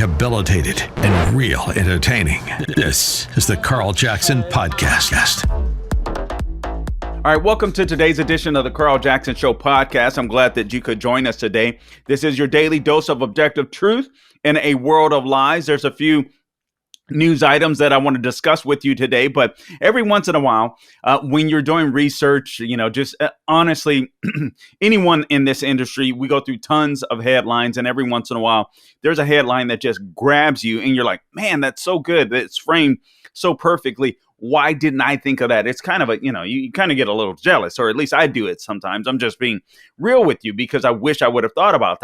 rehabilitated, and real entertaining. This is the Carl Jackson Podcast. All right, welcome to today's edition of the Carl Jackson Show podcast. I'm glad that you could join us today. This is your daily dose of objective truth in a world of lies. There's a few news items that I want to discuss with you today, but every once in a while, when you're doing research, honestly, anyone in this industry, we go through tons of headlines, and every once in a while, there's a headline that just grabs you, and you're like, man, that's so good. It's framed so perfectly. Why didn't I think of that? It's kind of you kind of get a little jealous, or at least I do it sometimes. I'm just being real with you because I wish I would have thought about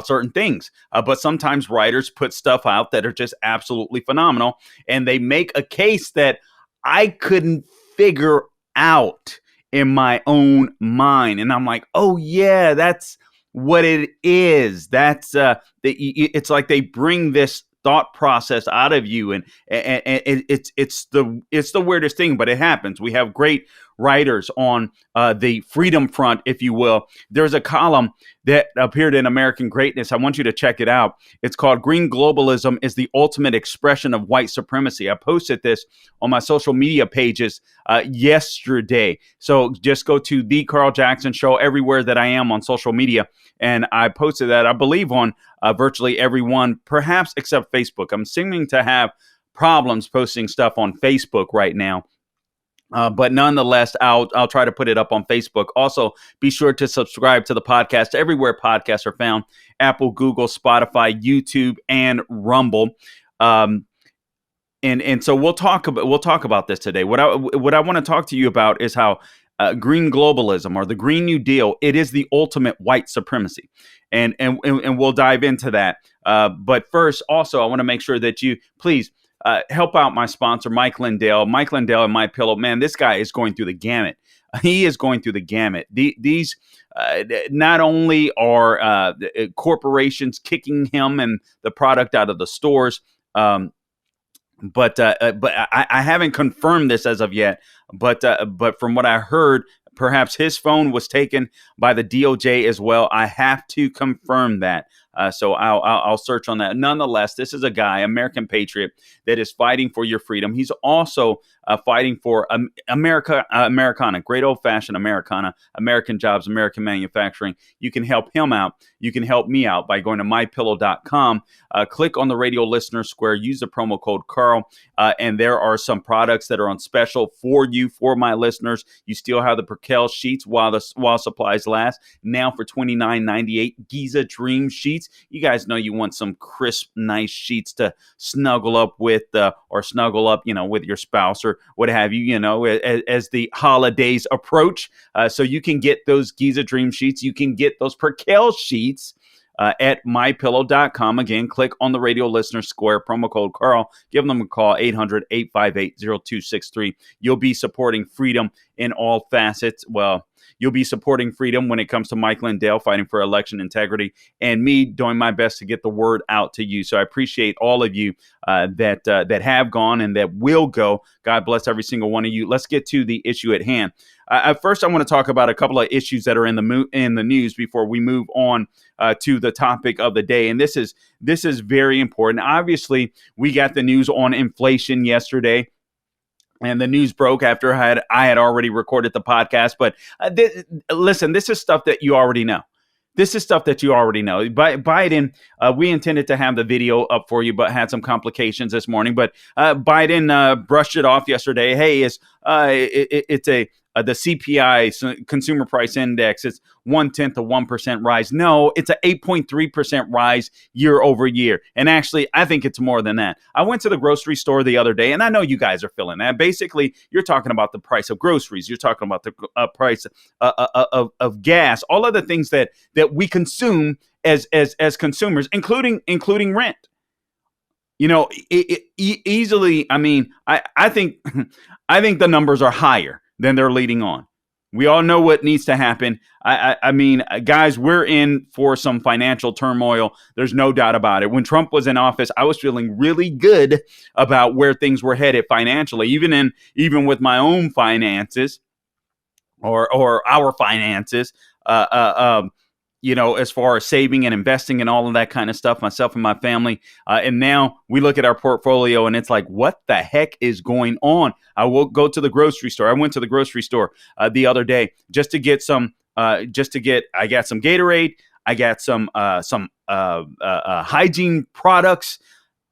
certain things. But sometimes writers put stuff out that are just absolutely phenomenal, and they make a case that I couldn't figure out in my own mind. And I'm like, oh yeah, that's what it is. That's it's like they bring this thought process out of you, and it's the weirdest thing, but it happens. We have great writers on the freedom front, if you will. There's a column that appeared in American Greatness. I want you to check it out. It's called "Green Globalism is the Ultimate Expression of White Supremacy." I posted this on my social media pages yesterday. So just go to The Carl Jackson Show everywhere that I am on social media. And I posted that, I believe, on virtually everyone, perhaps except Facebook. I'm seeming to have problems posting stuff on Facebook right now. But nonetheless, I'll try to put it up on Facebook. Also, be sure to subscribe to the podcast everywhere podcasts are found: Apple, Google, Spotify, YouTube, and Rumble. And so we'll talk about this today. What I want to talk to you about is how green globalism, or the Green New Deal, it is the ultimate white supremacy, and we'll dive into that. But first, also, I want to make sure that you please help out my sponsor, Mike Lindell. Mike Lindell and MyPillow. Man, this guy is going through the gamut. He is going through the gamut. These not only are corporations kicking him and the product out of the stores, but I haven't confirmed this as of yet. But from what I heard, perhaps his phone was taken by the DOJ as well. I have to confirm that. So I'll search on that. Nonetheless, this is a guy, American patriot, that is fighting for your freedom. He's also fighting for Americana, great old-fashioned Americana, American jobs, American manufacturing. You can help him out. You can help me out by going to mypillow.com. Click on the radio listener square. Use the promo code Carl, and there are some products that are on special for you, for my listeners. You still have the Perkel sheets while supplies last. Now for $29.98, Giza Dream sheets. You guys know you want some crisp, nice sheets to snuggle up with, or snuggle up, with your spouse or what have you, as the holidays approach. So you can get those Giza Dream sheets. You can get those Perkel sheets at mypillow.com. Again, click on the radio listener square, promo code Carl. Give them a call, 800-858-0263. You'll be supporting freedom in all facets. Well, you'll be supporting freedom when it comes to Mike Lindell fighting for election integrity, and me doing my best to get the word out to you. So I appreciate all of you that have gone and that will go. God bless every single one of you. Let's get to the issue at hand. First, I want to talk about a couple of issues that are in the news before we move on to the topic of the day. And this is very important. Obviously, we got the news on inflation yesterday. And the news broke after I had already recorded the podcast. But listen, this is stuff that you already know. Biden, we intended to have the video up for you, but had some complications this morning. But Biden brushed it off yesterday. Hey, it's the CPI, Consumer Price Index. It's 0.1% rise. No, it's an 8.3% rise year over year. And actually, I think it's more than that. I went to the grocery store the other day, and I know you guys are feeling that. Basically, you're talking about the price of groceries. You're talking about the price of gas, all of the things that we consume as consumers, including rent. Easily. I mean, I think the numbers are higher than they're leading on. We all know what needs to happen. I mean, guys, we're in for some financial turmoil. There's no doubt about it. When Trump was in office, I was feeling really good about where things were headed financially, even with my own finances or our finances. as far as saving and investing and all of that kind of stuff, myself and my family. And now we look at our portfolio and it's like, what the heck is going on? I will go to the grocery store. I went to the grocery store the other day just to get I got some Gatorade. I got some hygiene products.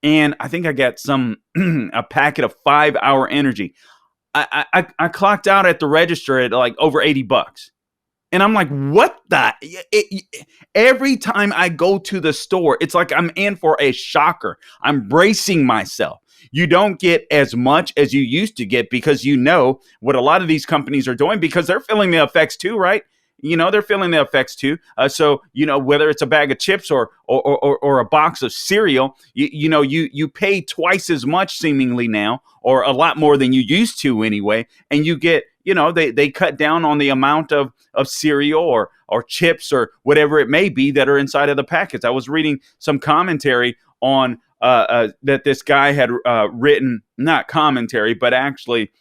And I think I got a packet of 5-Hour Energy. I clocked out at the register at like over $80. And I'm like, what the? Every time I go to the store, it's like I'm in for a shocker. I'm bracing myself. You don't get as much as you used to get because you know what a lot of these companies are doing because they're feeling the effects too, right? They're feeling the effects too. So, whether it's a bag of chips or a box of cereal, you pay twice as much seemingly now, or a lot more than you used to anyway. And you get, they cut down on the amount of cereal or chips or whatever it may be that are inside of the packets. I was reading some commentary on that this guy had written, not commentary, but actually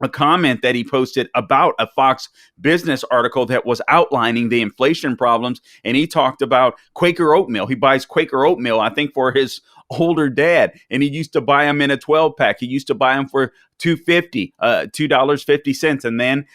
a comment that he posted about a Fox Business article that was outlining the inflation problems. And he talked about Quaker oatmeal. He buys Quaker oatmeal, I think, for his older dad. And he used to buy them in a 12-pack. He used to buy them for $2.50. And then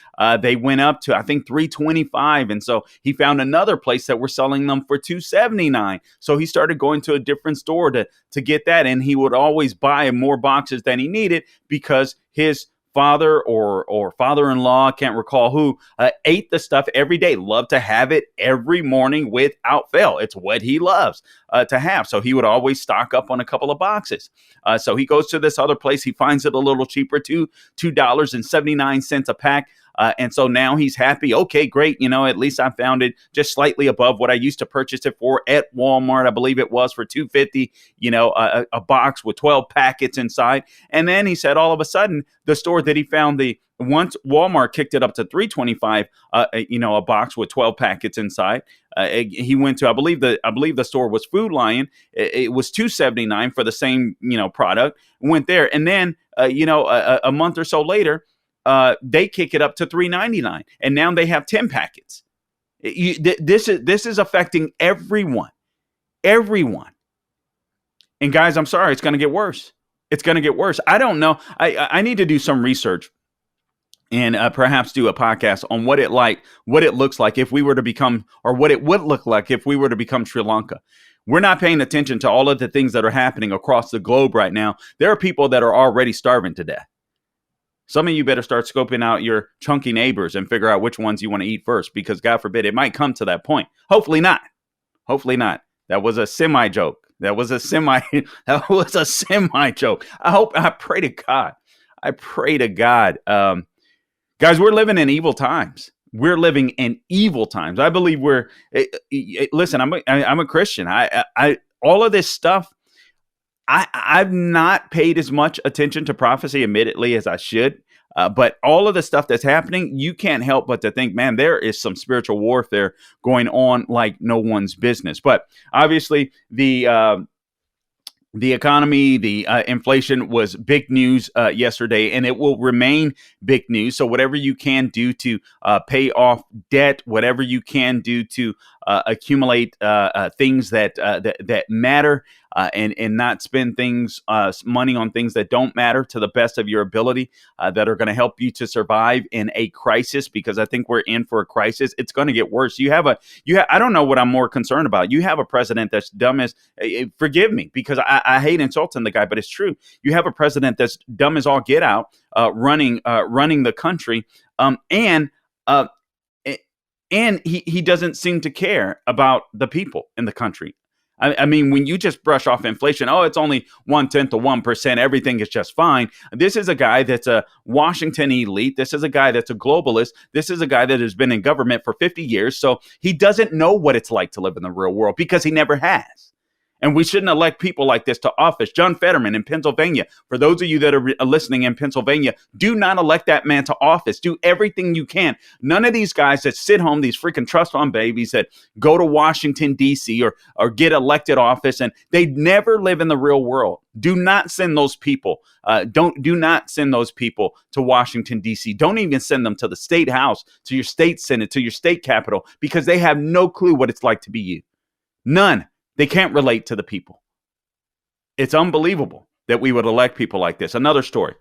they went up to, I think, $3.25. And so he found another place that were selling them for $2.79. So he started going to a different store to get that. And he would always buy more boxes than he needed because his father or father-in-law, can't recall who, ate the stuff every day, loved to have it every morning without fail. It's what he loves to have. So he would always stock up on a couple of boxes. So he goes to this other place. He finds it a little cheaper, $2.79 a pack. And so now he's happy. Okay, great. At least I found it just slightly above what I used to purchase it for at Walmart. I believe it was for $2.50, a box with 12 packets inside. And then he said all of a sudden, the store that he found once Walmart kicked it up to $3.25, a box with 12 packets inside. He went to, I believe the store was Food Lion. It was $2.79 for the same, product. Went there. And then, a month or so later, they kick it up to $3.99, and now they have 10 packets. This is affecting everyone. And guys, I'm sorry, it's going to get worse. It's going to get worse. I don't know. I need to do some research and perhaps do a podcast on what it looks like if we were to become, or what it would look like if we were to become Sri Lanka. We're not paying attention to all of the things that are happening across the globe right now. There are people that are already starving to death. Some of you better start scoping out your chunky neighbors and figure out which ones you want to eat first, because God forbid it might come to that point. Hopefully not. That was a semi joke. That was a semi joke. I pray to God. Guys, we're living in evil times. I believe listen, I'm a Christian. All of this stuff, I've not paid as much attention to prophecy, admittedly, as I should. But all of the stuff that's happening, you can't help but to think, man, there is some spiritual warfare going on like no one's business. But obviously, the economy, the inflation was big news yesterday, and it will remain big news. So whatever you can do to pay off debt, whatever you can do to accumulate things that matter, and not spend money on things that don't matter to the best of your ability, that are going to help you to survive in a crisis, because I think we're in for a crisis. It's going to get worse. I don't know what I'm more concerned about. You have a president that's dumb as, forgive me, because I hate insulting the guy, but it's true. You have a president that's dumb as all get out, running the country, and he doesn't seem to care about the people in the country. I mean, when you just brush off inflation, it's only 0.1% of 1%, everything is just fine. This is a guy that's a Washington elite. This is a guy that's a globalist. This is a guy that has been in government for 50 years. So he doesn't know what it's like to live in the real world because he never has. And we shouldn't elect people like this to office. John Fetterman in Pennsylvania, for those of you that are listening in Pennsylvania, do not elect that man to office. Do everything you can. None of these guys that sit home, these freaking trust fund babies that go to Washington, D.C. or get elected office, and they never live in the real world. Do not send those people. Do not send those people to Washington, D.C. Don't even send them to the state house, to your state senate, to your state capitol, because they have no clue what it's like to be you. None. They can't relate to the people. It's unbelievable that we would elect people like this. Another story.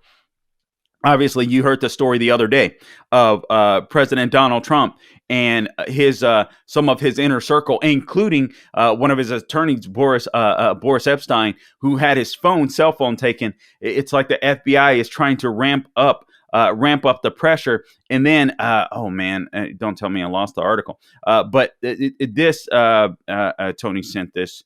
Obviously, you heard the story the other day of President Donald Trump and his some of his inner circle, including one of his attorneys, Boris Epstein, who had his cell phone taken. It's like the FBI is trying to ramp up the pressure. And then, don't tell me I lost the article. But Tony sent this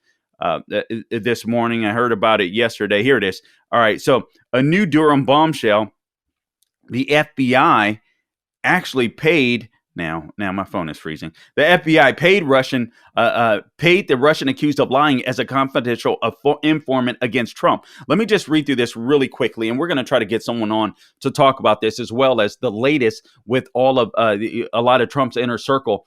this morning. I heard about it yesterday. Here it is. All right. So a new Durham bombshell. The FBI actually paid. Now my phone is freezing. The FBI paid the Russian accused of lying as a confidential informant against Trump. Let me just read through this really quickly, and we're going to try to get someone on to talk about this, as well as the latest with all of a lot of Trump's inner circle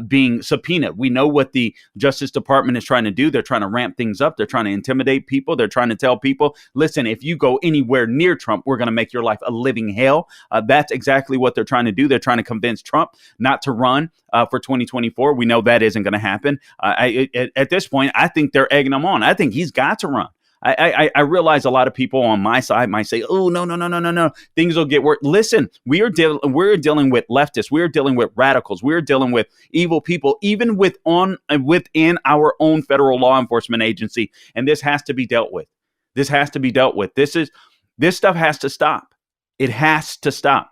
being subpoenaed. We know what the Justice Department is trying to do. They're trying to ramp things up. They're trying to intimidate people. They're trying to tell people, listen, if you go anywhere near Trump, we're going to make your life a living hell. That's exactly what they're trying to do. They're trying to convince Trump not to run for 2024. We know that isn't going to happen. At this point, I think they're egging him on. I think he's got to run. I realize a lot of people on my side might say, oh, no. Things will get worse. Listen, we're dealing with leftists. We're dealing with radicals. We're dealing with evil people, even within our own federal law enforcement agency. And this has to be dealt with. This stuff has to stop. It has to stop.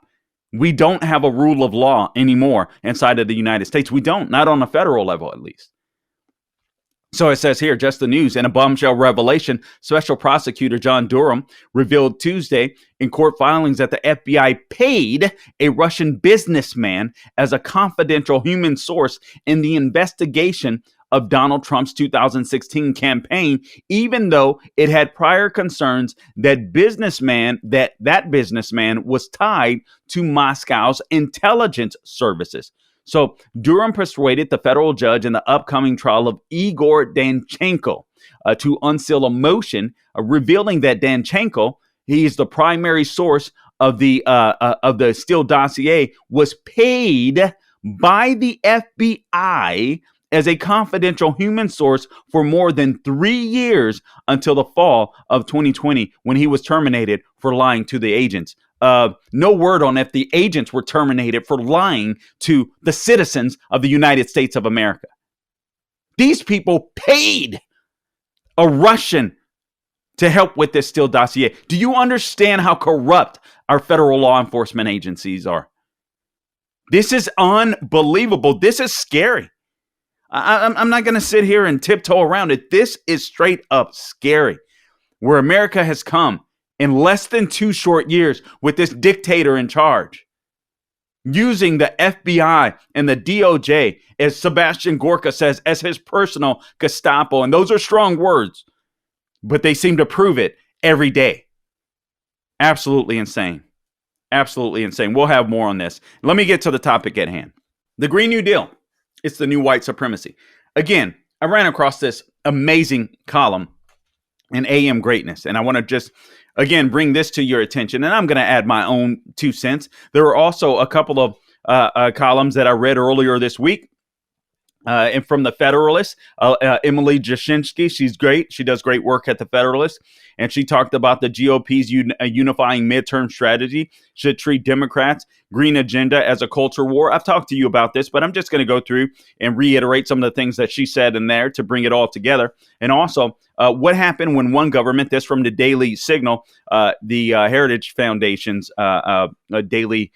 We don't have a rule of law anymore inside of the United States. We don't, not on a federal level, at least. So it says here, just the news. In a bombshell revelation, Special Prosecutor John Durham revealed Tuesday in court filings that the FBI paid a Russian businessman as a confidential human source in the investigation of Donald Trump's 2016 campaign, even though it had prior concerns that that businessman was tied to Moscow's intelligence services. So Durham persuaded the federal judge in the upcoming trial of Igor Danchenko to unseal a motion revealing that Danchenko, he is the primary source of the Steele dossier, was paid by the FBI as a confidential human source for more than 3 years until the fall of 2020, when he was terminated for lying to the agents. No word on if the agents were terminated for lying to the citizens of the United States of America. These people paid a Russian to help with this Steele dossier. Do you understand how corrupt our federal law enforcement agencies are? This is unbelievable. This is scary. I'm not going to sit here and tiptoe around it. This is straight up scary, where America has come in less than 2 short years with this dictator in charge, using the FBI and the DOJ, as Sebastian Gorka says, as his personal Gestapo. And those are strong words, but they seem to prove it every day. Absolutely insane. Absolutely insane. We'll have more on this. Let me get to the topic at hand. The Green New Deal. It's the new white supremacy. Again, I ran across this amazing column in AM Greatness, and I want to just, again, bring this to your attention, and I'm going to add my own 2 cents. There were also a couple of columns that I read earlier this week. And from the Federalist, Emily Jashinsky, she's great. She does great work at the Federalist. And she talked about the GOP's unifying midterm strategy should treat Democrats' green agenda as a culture war. I've talked to you about this, but I'm just going to go through and reiterate some of the things that she said in there to bring it all together. And also, what happened when one government, this from the Daily Signal, the Heritage Foundation's daily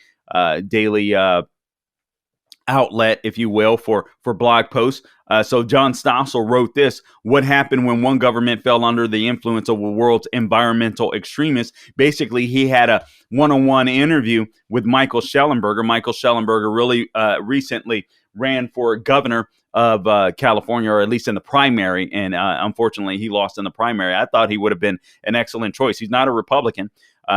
outlet, if you will, for blog posts. So John Stossel wrote this: what happened when one government fell under the influence of the world's environmental extremists? Basically, he had a one-on-one interview with Michael Shellenberger. Michael Shellenberger really recently ran for governor of California, or at least in the primary. And unfortunately, he lost in the primary. I thought he would have been an excellent choice. He's not a Republican.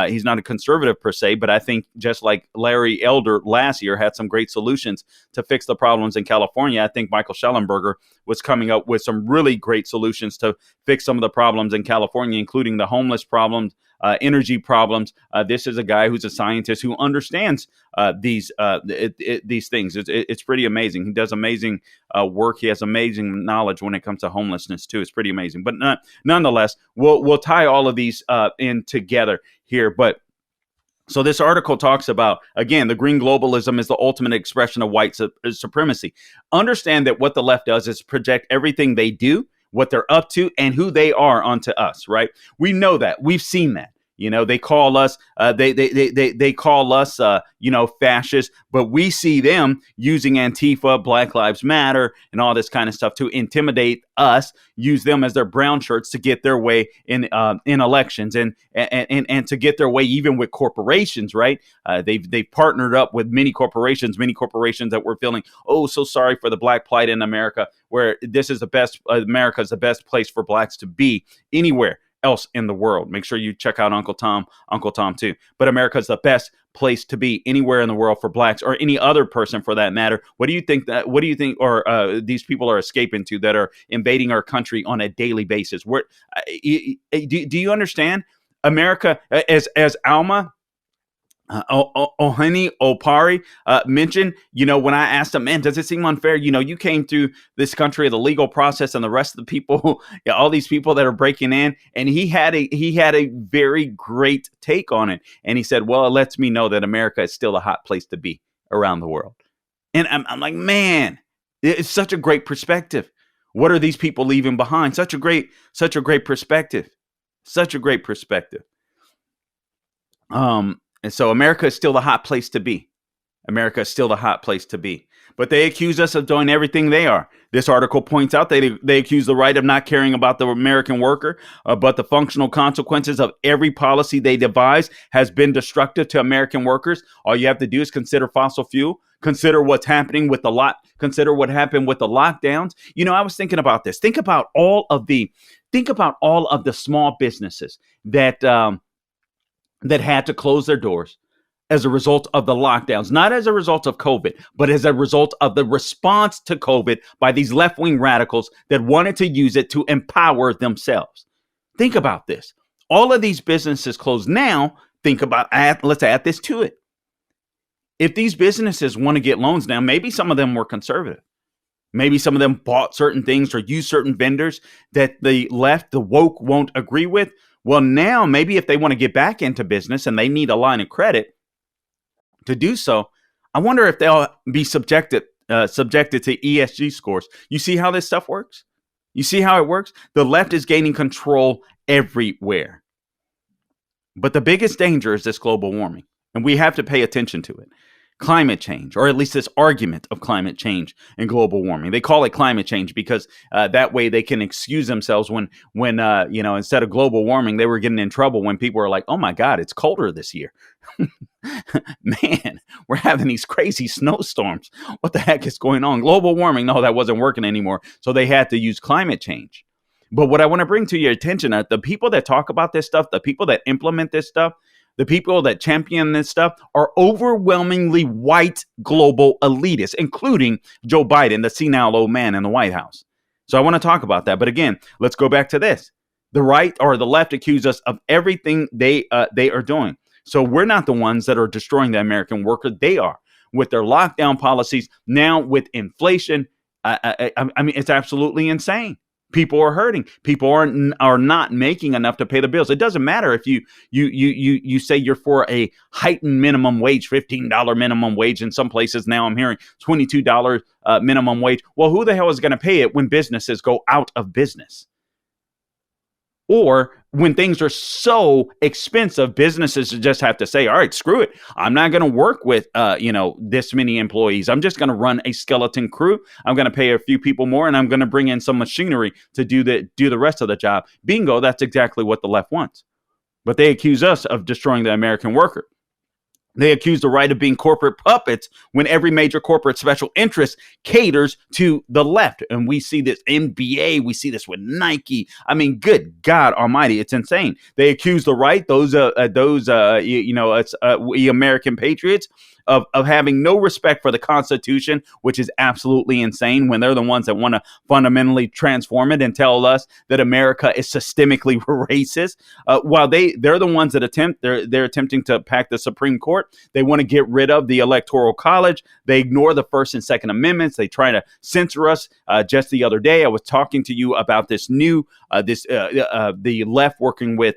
He's not a conservative per se, but I think just like Larry Elder last year had some great solutions to fix the problems in California, I think Michael Schellenberger was coming up with some really great solutions to fix some of the problems in California, including the homeless problems, energy problems. This is a guy who's a scientist who understands these things. It's pretty amazing. He does amazing work. He has amazing knowledge when it comes to homelessness too. It's pretty amazing. But nonetheless, we'll tie all of these in together here. But so this article talks about, again, the green globalism is the ultimate expression of white supremacy. Understand that what the left does is project everything they do, what they're up to, and who they are onto us, right? We know that. We've seen that. You know, they call us, they call us, fascists, but we see them using Antifa, Black Lives Matter, and all this kind of stuff to intimidate us, use them as their brown shirts to get their way in elections and to get their way even with corporations, right? They've partnered up with many corporations that were feeling, oh, so sorry for the black plight in America, where this is the best, America is the best place for blacks to be anywhere else in the world. Make sure you check out Uncle Tom too. But America is the best place to be anywhere in the world for blacks, or any other person for that matter. What do you think these people are escaping to, that are invading our country on a daily basis? Where do you understand? America, as Alma Ohani Opari mentioned, when I asked him, man, does it seem unfair? You came through this country, the legal process, and the rest of the people, all these people that are breaking in, and he had a very great take on it. And he said, well, it lets me know that America is still a hot place to be around the world. And I'm like, man, it's such a great perspective. What are these people leaving behind? Such a great perspective. Such a great perspective. And so America is still the hot place to be. America is still the hot place to be. But they accuse us of doing everything they are. This article points out they accuse the right of not caring about the American worker, but the functional consequences of every policy they devise has been destructive to American workers. All you have to do is consider fossil fuel. Consider what's happening with Consider what happened with the lockdowns. I was thinking about this. Think about all of the small businesses that had to close their doors as a result of the lockdowns, not as a result of COVID, but as a result of the response to COVID by these left-wing radicals that wanted to use it to empower themselves. Think about this. All of these businesses closed. Now, let's add this to it. If these businesses want to get loans now, maybe some of them were conservative. Maybe some of them bought certain things or used certain vendors that the left, the woke, won't agree with. Well, now maybe if they want to get back into business and they need a line of credit to do so, I wonder if they'll be subjected to ESG scores. You see how this stuff works? You see how it works? The left is gaining control everywhere. But the biggest danger is this global warming, and we have to pay attention to it. Climate change, or at least this argument of climate change and global warming. They call it climate change because that way they can excuse themselves when instead of global warming, they were getting in trouble when people were like, oh my God, it's colder this year. Man, we're having these crazy snowstorms. What the heck is going on? Global warming. No, that wasn't working anymore. So they had to use climate change. But what I want to bring to your attention, the people that talk about this stuff, the people that implement this stuff, the people that champion this stuff are overwhelmingly white global elitists, including Joe Biden, the senile old man in the White House. So I want to talk about that. But again, let's go back to this. The right or the left accuse us of everything they are doing. So we're not the ones that are destroying the American worker. They are, with their lockdown policies. Now with inflation, I mean, it's absolutely insane. People are hurting. People are not making enough to pay the bills. It doesn't matter if you say you're for a heightened minimum wage, $15 minimum wage. In some places now I'm hearing $22 minimum wage. Well, who the hell is going to pay it when businesses go out of business? Or when things are so expensive, businesses just have to say, all right, screw it. I'm not going to work with, this many employees. I'm just going to run a skeleton crew. I'm going to pay a few people more, and I'm going to bring in some machinery to do the rest of the job. Bingo, that's exactly what the left wants. But they accuse us of destroying the American worker. They accuse the right of being corporate puppets when every major corporate special interest caters to the left. And we see this NBA, we see this with Nike. I mean, good God Almighty, it's insane. They accuse the right, we American patriots, of having no respect for the Constitution, which is absolutely insane when they're the ones that want to fundamentally transform it and tell us that America is systemically racist. While they're the ones that they're attempting to pack the Supreme Court. They want to get rid of the Electoral College. They ignore the First and Second Amendments. They try to censor us. Just the other day, I was talking to you about this the left working with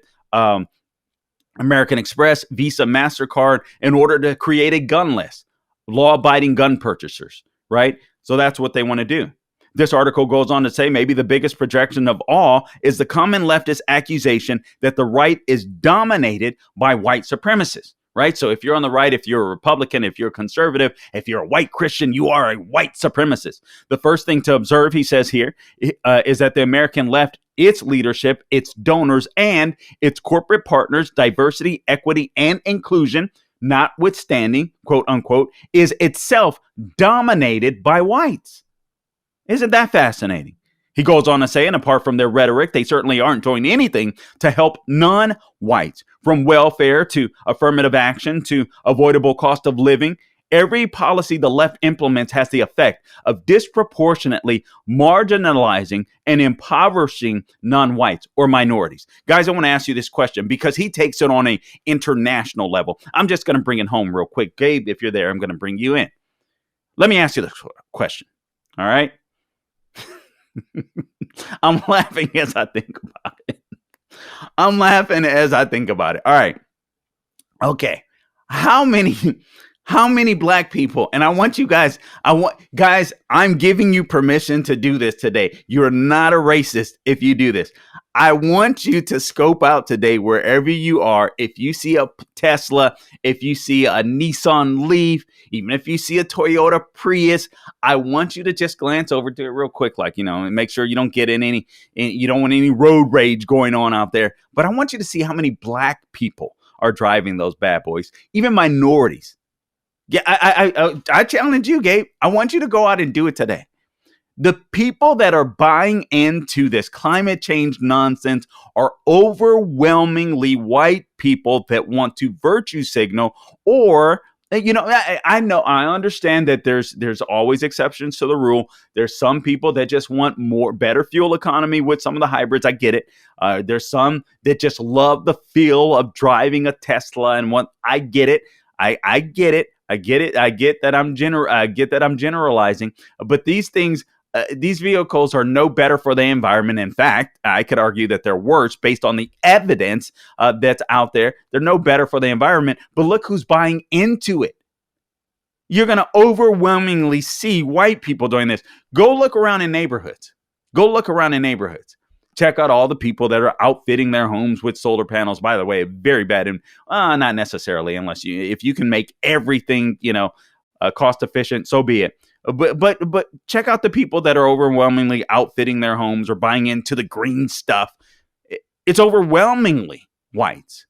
American Express, Visa, MasterCard, in order to create a gun list, law-abiding gun purchasers, right? So that's what they want to do. This article goes on to say maybe the biggest projection of all is the common leftist accusation that the right is dominated by white supremacists, right? So if you're on the right, if you're a Republican, if you're a conservative, if you're a white Christian, you are a white supremacist. The first thing to observe, he says here, is that the American left, its leadership, its donors, and its corporate partners, diversity, equity, and inclusion, notwithstanding, quote unquote, is itself dominated by whites. Isn't that fascinating? He goes on to say, and apart from their rhetoric, they certainly aren't doing anything to help non-whites, from welfare to affirmative action to avoidable cost of living. Every policy the left implements has the effect of disproportionately marginalizing and impoverishing non-whites or minorities. Guys, I want to ask you this question because he takes it on an international level. I'm just going to bring it home real quick. Gabe, if you're there, I'm going to bring you in. Let me ask you this question. All right. I'm laughing as I think about it. All right. Okay. How many black people, and I want you guys, I'm giving you permission to do this today. You're not a racist if you do this. I want you to scope out today wherever you are. If you see a Tesla, if you see a Nissan Leaf, even if you see a Toyota Prius, I want you to just glance over to it real quick, and make sure you don't get you don't want any road rage going on out there. But I want you to see how many black people are driving those bad boys, even minorities. Yeah, I challenge you, Gabe. I want you to go out and do it today. The people that are buying into this climate change nonsense are overwhelmingly white people that want to virtue signal, or, I understand that there's always exceptions to the rule. There's some people that just want better fuel economy with some of the hybrids. I get it. There's some that just love the feel of driving a Tesla I get it. I get it. I get that I'm generalizing, but these things, these vehicles are no better for the environment. In fact, I could argue that they're worse based on the evidence that's out there. They're no better for the environment, but look who's buying into it. You're going to overwhelmingly see white people doing this. Go look around in neighborhoods. Check out all the people that are outfitting their homes with solar panels. By the way, very bad. And not necessarily, if you can make everything, cost efficient, so be it. But check out the people that are overwhelmingly outfitting their homes or buying into the green stuff. It's overwhelmingly whites.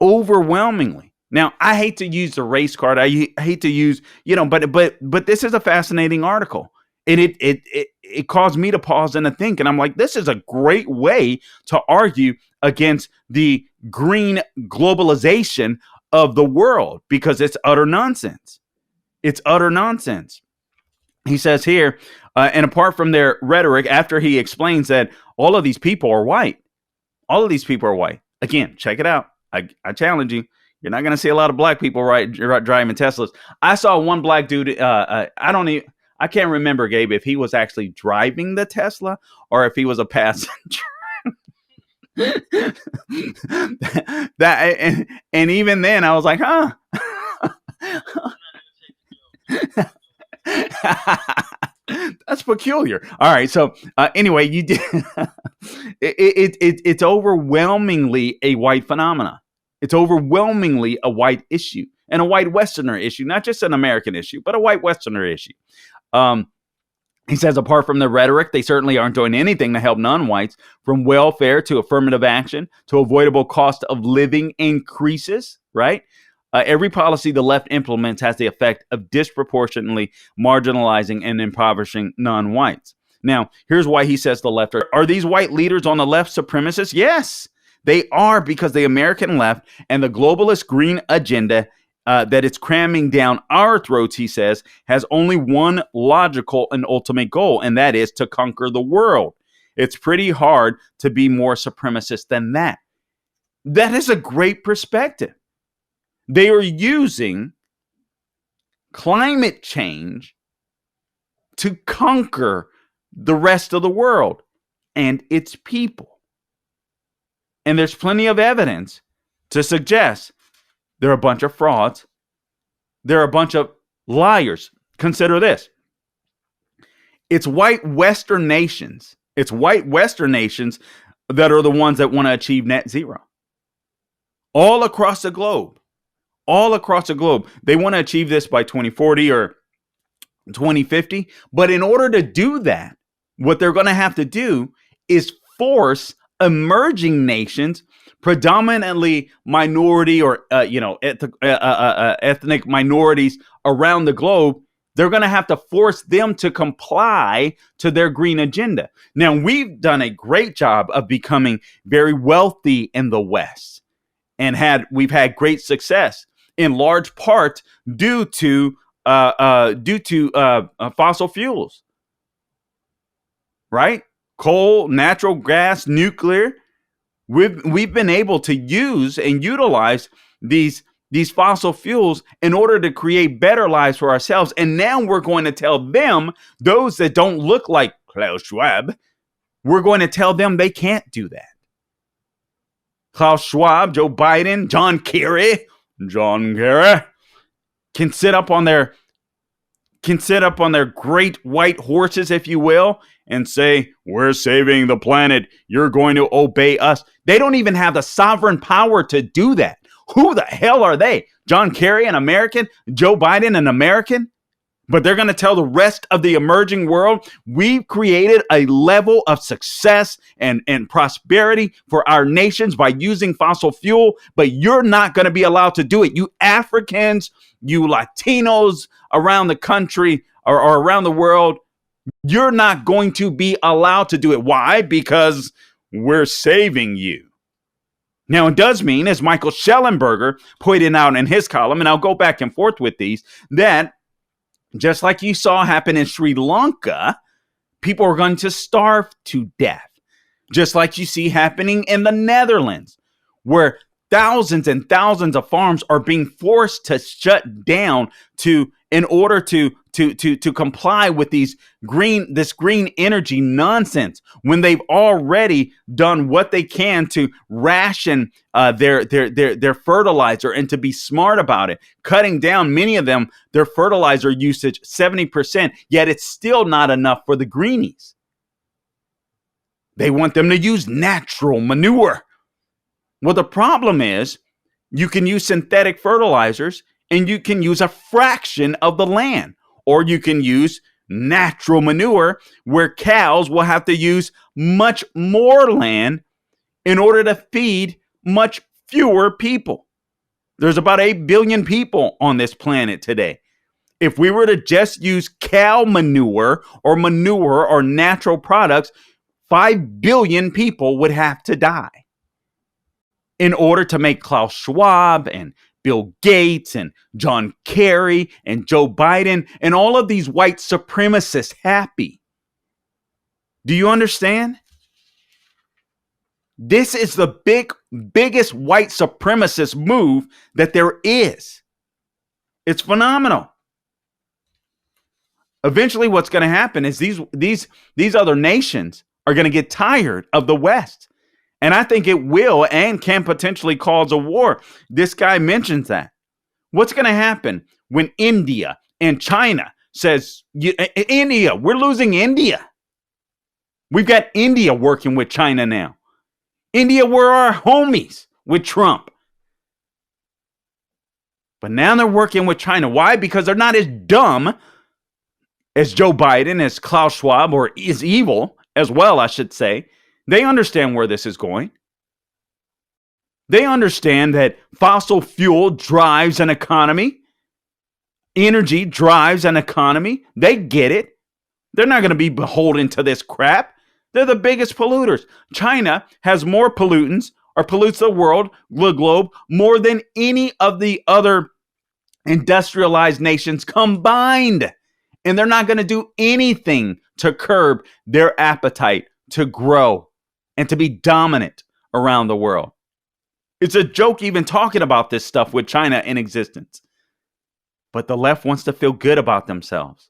Overwhelmingly. Now, I hate to use the race card. I hate to use, but this is a fascinating article. And it caused me to pause and to think. And I'm like, this is a great way to argue against the green globalization of the world because it's utter nonsense. It's utter nonsense. He says here, and apart from their rhetoric, after he explains that all of these people are white. Again, check it out. I challenge you. You're not going to see a lot of black people driving Teslas. I saw one black dude. I can't remember, Gabe, if he was actually driving the Tesla or if he was a passenger. And even then, I was like, huh. That's peculiar. All right. So anyway, you did. It's overwhelmingly a white phenomena. It's overwhelmingly a white issue and a white Westerner issue, not just an American issue, but a white Westerner issue. He says, apart from the rhetoric, they certainly aren't doing anything to help non-whites, from welfare to affirmative action to avoidable cost of living increases, right? Every policy the left implements has the effect of disproportionately marginalizing and impoverishing non-whites. Now, here's why he says the left are these white leaders on the left supremacists? Yes, they are, because the American left and the globalist green agenda that it's cramming down our throats, he says, has only one logical and ultimate goal, and that is to conquer the world. It's pretty hard to be more supremacist than that. That is a great perspective. They are using climate change to conquer the rest of the world and its people. And there's plenty of evidence to suggest they're a bunch of frauds. They're a bunch of liars. Consider this. It's white Western nations. It's white Western nations that are the ones that want to achieve net zero. All across the globe. All across the globe. They want to achieve this by 2040 or 2050. But in order to do that, what they're going to have to do is force emerging nations, predominantly minority or ethnic minorities around the globe, they're going to have to force them to comply to their green agenda. Now, we've done a great job of becoming very wealthy in the West, and we've had great success in large part due to fossil fuels, right? Coal, natural gas, nuclear. We've been able to use and utilize these fossil fuels in order to create better lives for ourselves. And now we're going to tell them, those that don't look like Klaus Schwab, we're going to tell them they can't do that. Klaus Schwab, Joe Biden, John Kerry can sit up on their great white horses, if you will, and say, we're saving the planet. You're going to obey us. They don't even have the sovereign power to do that. Who the hell are they? John Kerry, an American? Joe Biden, an American? But they're going to tell the rest of the emerging world, we've created a level of success and prosperity for our nations by using fossil fuel, but you're not going to be allowed to do it. You Africans, you Latinos around the country or around the world, you're not going to be allowed to do it. Why? Because we're saving you. Now, it does mean, as Michael Schellenberger pointed out in his column, and I'll go back and forth with these, that just like you saw happen in Sri Lanka, people are going to starve to death. Just like you see happening in the Netherlands, where thousands and thousands of farms are being forced to shut down in order to comply with this green energy nonsense, when they've already done what they can to ration their fertilizer and to be smart about it, cutting down many of them their fertilizer usage 70%, yet it's still not enough for the greenies. They want them to use natural manure. Well, the problem is you can use synthetic fertilizers and you can use a fraction of the land, or you can use natural manure where cows will have to use much more land in order to feed much fewer people. There's about 8 billion people on this planet today. If we were to just use cow manure or natural products, 5 billion people would have to die in order to make Klaus Schwab and Bill Gates and John Kerry and Joe Biden and all of these white supremacists happy. Do you understand? This is the biggest white supremacist move that there is. It's phenomenal. Eventually, what's going to happen is these other nations are going to get tired of the West. And I think it will and can potentially cause a war. This guy mentions that. What's going to happen when India and China says, India, we're losing India. We've got India working with China now. India were our homies with Trump. But now they're working with China. Why? Because they're not as dumb as Joe Biden, as Klaus Schwab, or is evil as well, I should say. They understand where this is going. They understand that fossil fuel drives an economy. Energy drives an economy. They get it. They're not going to be beholden to this crap. They're the biggest polluters. China has more pollutants or pollutes the world, the globe, more than any of the other industrialized nations combined. And they're not going to do anything to curb their appetite to grow and to be dominant around the world. It's a joke even talking about this stuff with China in existence. But the left wants to feel good about themselves.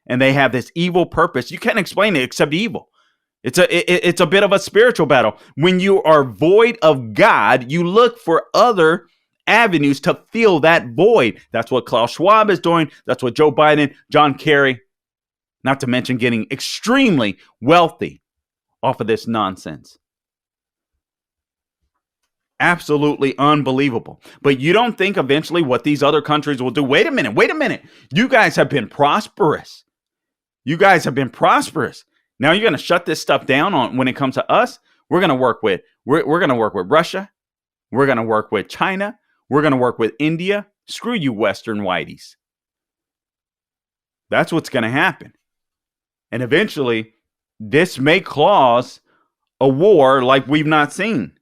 And they have this evil purpose. You can't explain it except evil. It's a bit of a spiritual battle. When you are void of God, you look for other avenues to fill that void. That's what Klaus Schwab is doing. That's what Joe Biden, John Kerry, not to mention getting extremely wealthy off of this nonsense. Absolutely unbelievable. But you don't think eventually what these other countries will do? Wait a minute. You guys have been prosperous. Now you're going to shut this stuff down on when it comes to us. We're going to work with Russia. We're going to work with China. We're going to work with India. Screw you, Western whiteys. That's what's going to happen. And eventually, this may cause a war like we've not seen.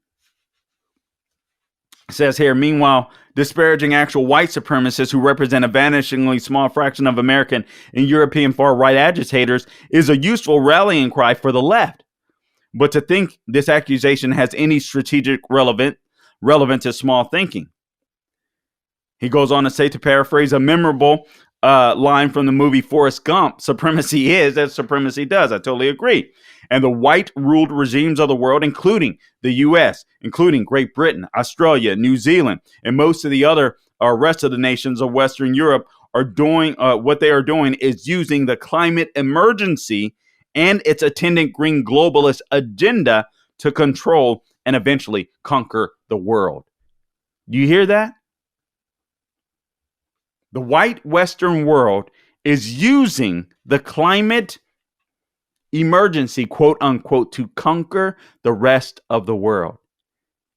It says here, meanwhile, disparaging actual white supremacists who represent a vanishingly small fraction of American and European far-right agitators is a useful rallying cry for the left. But to think this accusation has any strategic relevance is small thinking. He goes on to say, to paraphrase a memorable line from the movie Forrest Gump, supremacy is as supremacy does. I totally agree. And the white-ruled regimes of the world, including the U.S., including Great Britain, Australia, New Zealand, and most of the other rest of the nations of Western Europe are doing what they are doing is using the climate emergency and its attendant green globalist agenda to control and eventually conquer the world. Do you hear that? The white Western world is using the climate emergency, quote unquote, to conquer the rest of the world.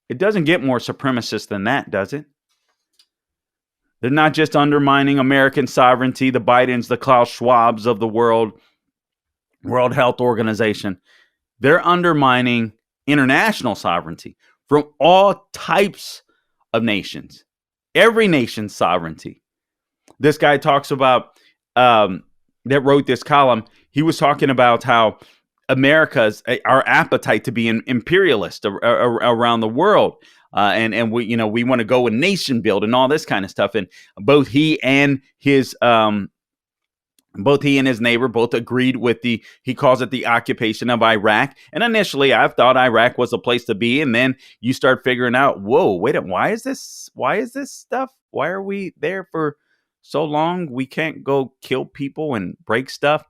It doesn't get more supremacist than that, does it? They're not just undermining American sovereignty, the Bidens, the Klaus Schwabs of the World Health Organization. They're undermining international sovereignty from all types of nations, every nation's sovereignty. This guy talks about, that wrote this column, he was talking about how our appetite to be an imperialist around the world. And we want to go and nation build and all this kind of stuff. And both he and his neighbor both agreed with he calls it the occupation of Iraq. And initially I thought Iraq was a place to be. And then you start figuring out, whoa, wait a minute, why is this stuff? Why are we there for so long? We can't go kill people and break stuff.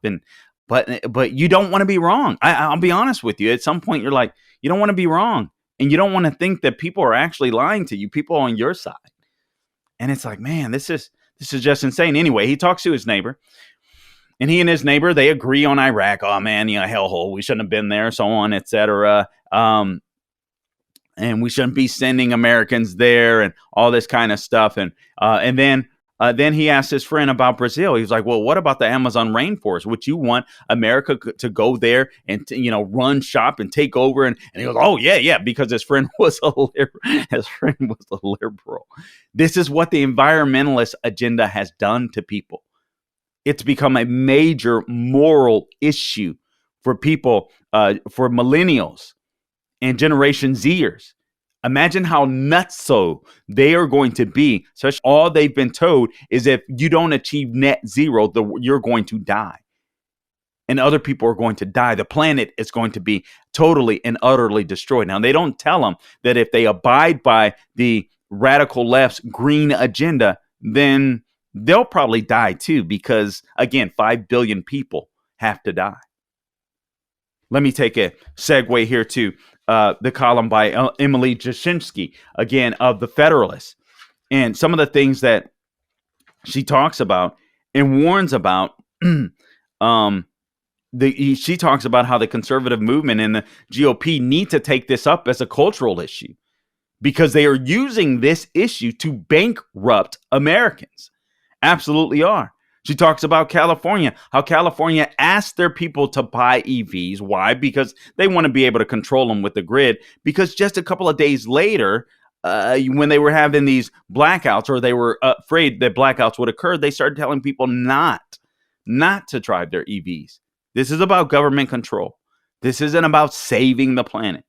But you don't want to be wrong. I'll be honest with you. At some point you're like, you don't want to be wrong. And you don't want to think that people are actually lying to you, people on your side. And it's like, man, this is just insane. Anyway, he talks to his neighbor. And he and his neighbor, they agree on Iraq. Oh, man, hellhole. We shouldn't have been there, so on, etc. And we shouldn't be sending Americans there and all this kind of stuff. And then he asked his friend about Brazil. He was like, well, what about the Amazon rainforest? Would you want America to go there and, run shop and take over? And he goes, oh, yeah, because his friend was a liberal. This is what the environmentalist agenda has done to people. It's become a major moral issue for people, for millennials and Generation Zers. Imagine how nutso they are going to be. So all they've been told is if you don't achieve net zero, you're going to die. And other people are going to die. The planet is going to be totally and utterly destroyed. Now, they don't tell them that if they abide by the radical left's green agenda, then they'll probably die too, because, again, 5 billion people have to die. Let me take a segue here to the column by Emily Jashinsky, again, of The Federalist. And some of the things that she talks about and warns about, she talks about how the conservative movement and the GOP need to take this up as a cultural issue. because they are using this issue to bankrupt Americans. Absolutely are. She talks about California, how California asked their people to buy EVs. Why? Because they want to be able to control them with the grid. Because just a couple of days later, when they were having these blackouts, or they were afraid that blackouts would occur, they started telling people not to drive their EVs. This is about government control. This isn't about saving the planet.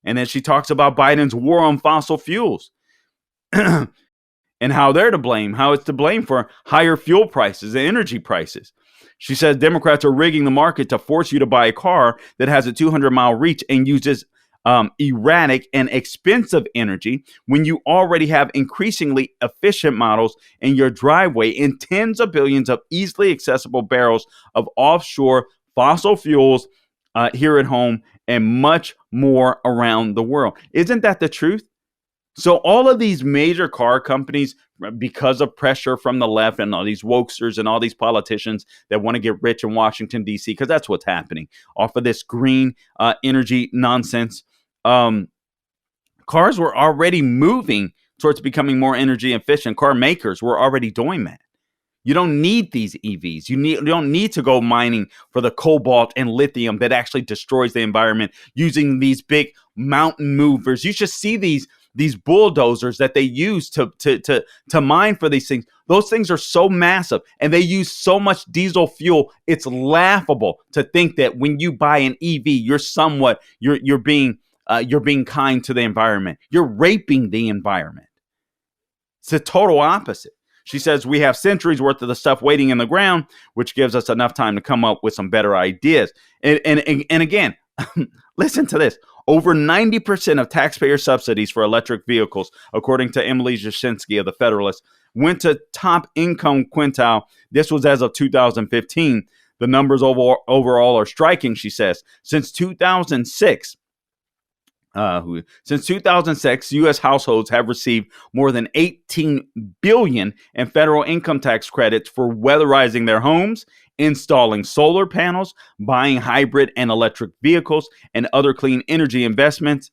And then she talks about Biden's war on fossil fuels. And how they're to blame, how it's to blame for higher fuel prices and energy prices. She says Democrats are rigging the market to force you to buy a car that has a 200-mile reach and uses erratic and expensive energy when you already have increasingly efficient models in your driveway and tens of billions of easily accessible barrels of offshore fossil fuels here at home and much more around the world. Isn't that the truth? So all of these major car companies, because of pressure from the left and all these wokesters and all these politicians that want to get rich in Washington, D.C., because that's what's happening off of this green energy nonsense, cars were already moving towards becoming more energy efficient. Car makers were already doing that. You don't need these EVs. You don't need to go mining for the cobalt and lithium that actually destroys the environment using these big mountain movers. You should see these bulldozers that they use to mine for these things. Those things are so massive and they use so much diesel fuel. It's laughable to think that when you buy an EV, you're being kind to the environment. You're raping the environment. It's the total opposite. She says we have centuries worth of the stuff waiting in the ground, which gives us enough time to come up with some better ideas. And again, listen to this. Over 90% of taxpayer subsidies for electric vehicles, according to Emily Jashinsky of the Federalist, went to top income quintile. This was as of 2015. The numbers overall are striking, she says. Since 2006, U.S. households have received more than $18 billion in federal income tax credits for weatherizing their homes, installing solar panels, buying hybrid and electric vehicles, and other clean energy investments.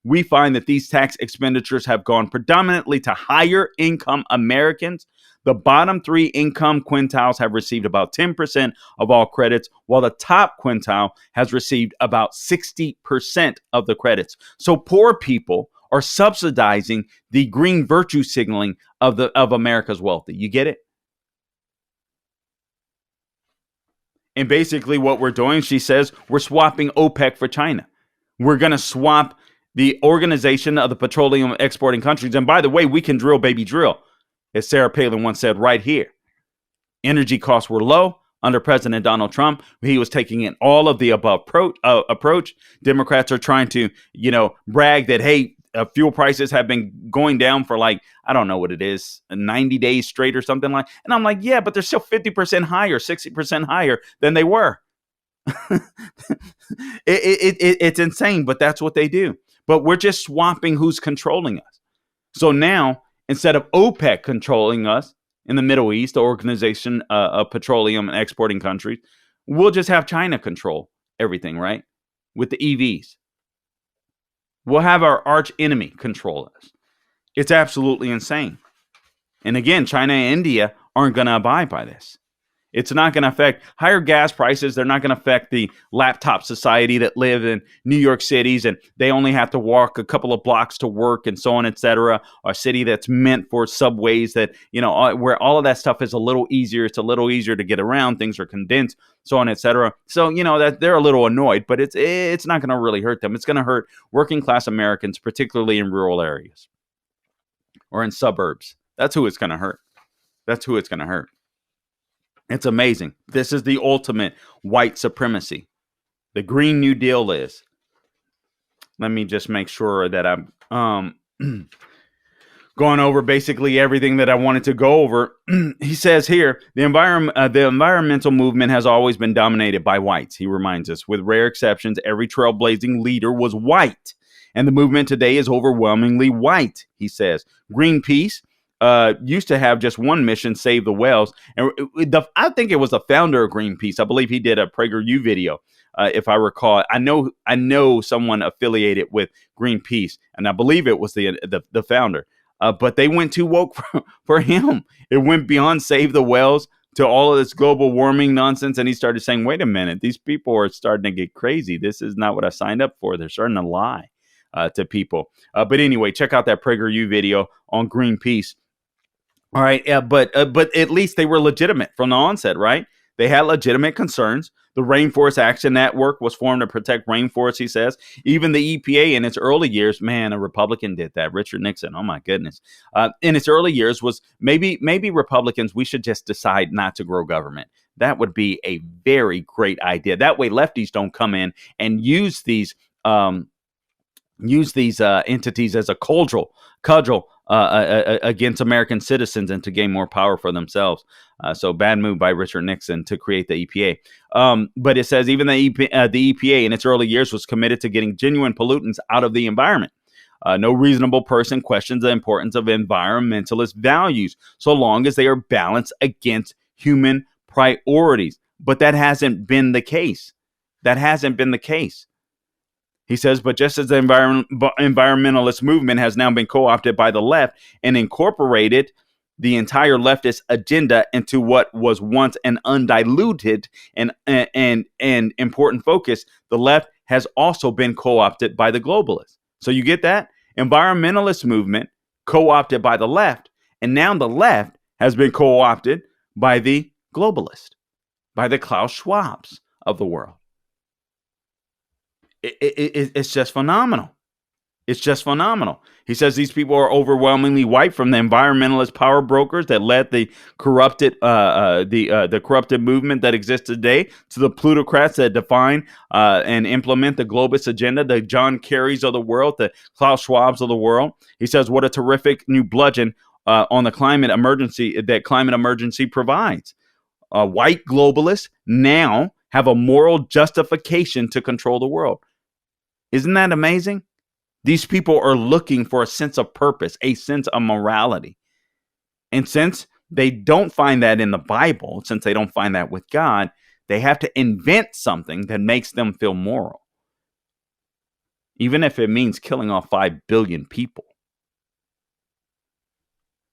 We find that these tax expenditures have gone predominantly to higher income Americans. The bottom three income quintiles have received about 10% of all credits, while the top quintile has received about 60% of the credits. So poor people are subsidizing the green virtue signaling of America's wealthy. You get it? And basically what we're doing, she says, we're swapping OPEC for China. We're going to swap the Organization of the Petroleum Exporting Countries. And by the way, we can drill, baby, drill. As Sarah Palin once said right here, energy costs were low under President Donald Trump. He was taking an all of the above approach. Democrats are trying to, brag that, hey, fuel prices have been going down for I don't know what it is, 90 days straight or something like. And I'm like, yeah, but they're still 50% higher, 60% higher than they were. It's insane, but that's what they do. But we're just swapping who's controlling us. So now, instead of OPEC controlling us in the Middle East, the Organization of Petroleum and Exporting Countries, we'll just have China control everything, right? With the EVs. We'll have our arch enemy control us. It's absolutely insane. And again, China and India aren't going to abide by this. It's not going to affect higher gas prices. They're not going to affect the laptop society that live in New York cities and they only have to walk a couple of blocks to work and so on, et cetera. A city that's meant for subways that, where all of that stuff is a little easier. It's a little easier to get around. Things are condensed, so on, et cetera. So, that they're a little annoyed, but it's not going to really hurt them. It's going to hurt working class Americans, particularly in rural areas or in suburbs. That's who it's going to hurt. That's who it's going to hurt. It's amazing. This is the ultimate white supremacy. The Green New Deal is. Let me just make sure that I'm going over basically everything that I wanted to go over. He says here, the environmental movement has always been dominated by whites. He reminds us, with rare exceptions, every trailblazing leader was white. And the movement today is overwhelmingly white, he says. Greenpeace used to have just one mission, save the whales. And I think it was the founder of Greenpeace. I believe he did a PragerU video if I recall. I know someone affiliated with Greenpeace, and I believe it was the founder. But they went too woke for him. It went beyond save the whales to all of this global warming nonsense. And he started saying, wait a minute, these people are starting to get crazy. This is not what I signed up for. They're starting to lie to people. But anyway, check out that PragerU video on Greenpeace. All right. But at least they were legitimate from the onset, right? They had legitimate concerns. The Rainforest Action Network was formed to protect rainforests, he says. Even the EPA in its early years, man, a Republican did that. Richard Nixon, oh my goodness. In its early years was maybe Republicans, we should just decide not to grow government. That would be a very great idea. That way lefties don't come in and use these entities as a cudgel against American citizens and to gain more power for themselves. So bad move by Richard Nixon to create the EPA. But it says even the EPA in its early years was committed to getting genuine pollutants out of the environment. No reasonable person questions the importance of environmentalist values so long as they are balanced against human priorities. But that hasn't been the case. He says, but just as the environmentalist movement has now been co-opted by the left and incorporated the entire leftist agenda into what was once an undiluted and important focus, the left has also been co-opted by the globalists. So you get that? Environmentalist movement co-opted by the left, and now the left has been co-opted by the globalist, by the Klaus Schwabs of the world. It's just phenomenal. It's just phenomenal. He says these people are overwhelmingly white, from the environmentalist power brokers that led the corrupted movement that exists today to the plutocrats that define and implement the globalist agenda, the John Kerrys of the world, the Klaus Schwabs of the world. He says what a terrific new bludgeon on the climate emergency provides. White globalists now have a moral justification to control the world. Isn't that amazing? These people are looking for a sense of purpose, a sense of morality. And since they don't find that in the Bible, since they don't find that with God, they have to invent something that makes them feel moral, even if it means killing off 5 billion people.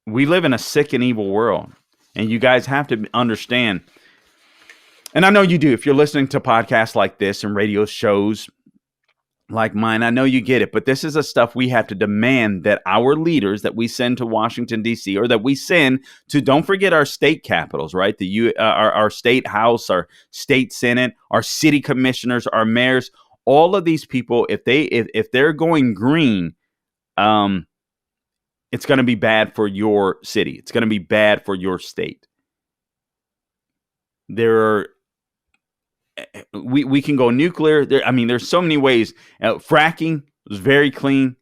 We live in a sick and evil world, and you guys have to understand, and I know you do if you're listening to podcasts like this and radio shows like mine, I know you get it, but this is the stuff we have to demand that our leaders that we send to Washington, D.C., or that we send to, don't forget our state capitals, right? Our state house, our state senate, our city commissioners, our mayors, all of these people, if they're going green, it's going to be bad for your city. It's going to be bad for your state. We can go nuclear. There's so many ways. Fracking was very clean,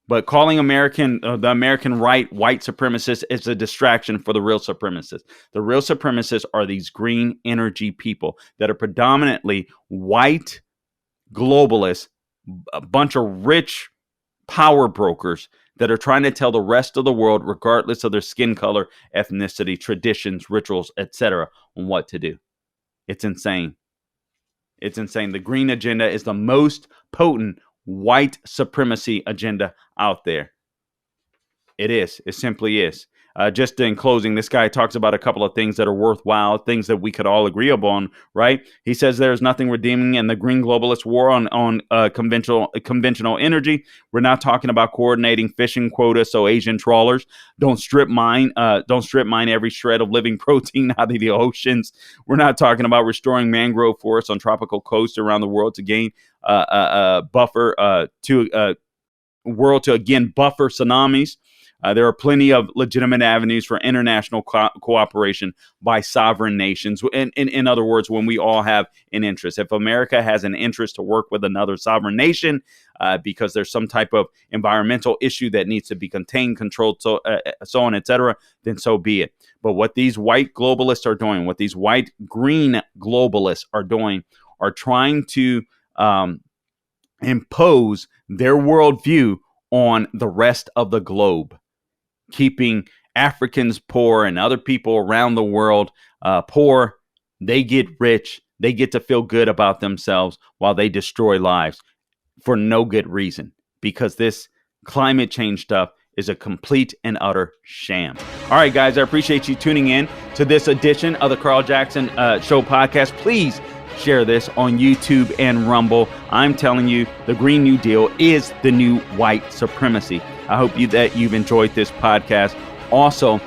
but calling the American right white supremacists is a distraction for the real supremacists. The real supremacists are these green energy people that are predominantly white globalists, a bunch of rich power brokers that are trying to tell the rest of the world, regardless of their skin color, ethnicity, traditions, rituals, etc., on what to do. It's insane. It's insane. The green agenda is the most potent white supremacy agenda out there. It is. It simply is. Just in closing, this guy talks about a couple of things that are worthwhile, things that we could all agree upon, right? He says there's nothing redeeming in the green globalist war on conventional energy. We're not talking about coordinating fishing quotas so Asian trawlers don't strip mine every shred of living protein out of the oceans. We're not talking about restoring mangrove forests on tropical coasts around the world to gain buffer to again buffer tsunamis. There are plenty of legitimate avenues for international cooperation by sovereign nations. In other words, when we all have an interest. If America has an interest to work with another sovereign nation because there's some type of environmental issue that needs to be contained, controlled, so on, etc., then so be it. But what these white globalists are doing, what these white green globalists are doing, are trying to impose their worldview on the rest of the globe, keeping Africans poor and other people around the world poor. They get rich. They get to feel good about themselves while they destroy lives for no good reason, because this climate change stuff is a complete and utter sham. All right, guys, I appreciate you tuning in to this edition of the Carl Jackson Show podcast. Please share this on YouTube and Rumble. I'm telling you, the Green New Deal is the new white supremacy. I hope that you've enjoyed this podcast. Also,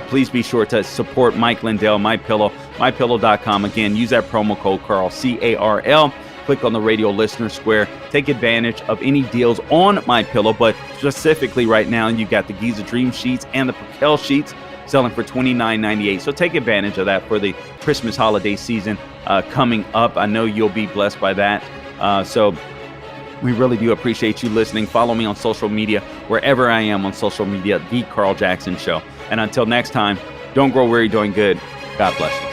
please be sure to support Mike Lindell, MyPillow, MyPillow.com. Again, use that promo code Carl, C-A-R-L. Click on the radio listener square. Take advantage of any deals on MyPillow, but specifically right now, you've got the Giza Dream Sheets and the Perkel Sheets selling for $29.98. So take advantage of that for the Christmas holiday season coming up. I know you'll be blessed by that. So we really do appreciate you listening. Follow me on social media, wherever I am on social media, The Carl Jackson Show. And until next time, don't grow weary doing good. God bless you.